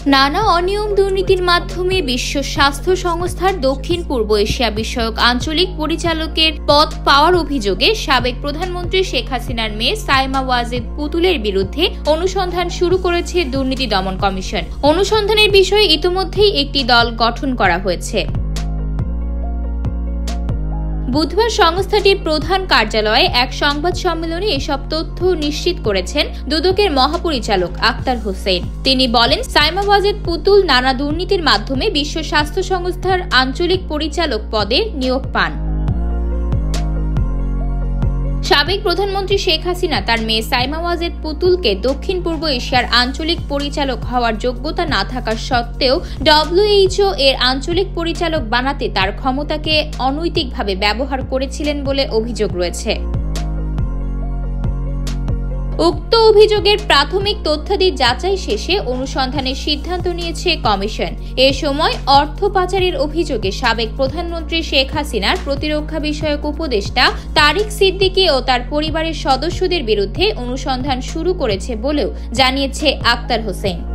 নানা অনিয়ম দুর্নীতির মাধ্যমে বিশ্ব স্বাস্থ্য সংস্থার দক্ষিণ পূর্ব এশিয়া বিষয়ক আঞ্চলিক পরিচালকের পদ পাওয়ার অভিযোগে সাবেক প্রধানমন্ত্রী শেখ হাসিনার মেয়ে সাইমা ওয়াজেদ পুতুলের বিরুদ্ধে অনুসন্ধান শুরু করেছে দুর্নীতি দমন কমিশন। অনুসন্ধানের বিষয়ে ইতিমধ্যেই একটি দল গঠন করা হয়েছে। বুধবার সংস্থাটির প্রধান কার্যালয়ে এক সংবাদ সম্মেলনে এসব তথ্য নিশ্চিত করেছেন দুদকের মহাপরিচালক আক্তার হোসেন। তিনি বলেন, সাইমা ওয়াজেদ পুতুল নানা দুর্নীতির মাধ্যমে বিশ্ব স্বাস্থ্য সংস্থার আঞ্চলিক পরিচালক পদে নিয়োগ পান। সাবেক প্রধানমন্ত্রী শেখ হাসিনা তার মেয়ে সাইমা ওয়াজেদ পুতুলকে দক্ষিণ পূর্ব এশিয়ার আঞ্চলিক পরিচালক হওয়ার যোগ্যতা না থাকা সত্ত্বেও WHO এর আঞ্চলিক পরিচালক বানাতে তার ক্ষমতাকে অনৈতিকভাবে ব্যবহার করেছিলেন বলে অভিযোগ রয়েছে। উক্ত অভিযোগের প্রাথমিক তথ্যাদি যাচাই শেষে অনুসন্ধানের সিদ্ধান্ত নিয়েছে কমিশন। এ সময় অর্থ পাচারের অভিযোগে সাবেক প্রধানমন্ত্রী শেখ হাসিনার প্রতিরক্ষা বিষয়ক উপদেষ্টা তারিক সিদ্দিকী ও তার পরিবারের সদস্যদের বিরুদ্ধে অনুসন্ধান শুরু করেছে বলেও জানিয়েছে আক্তার হোসেন।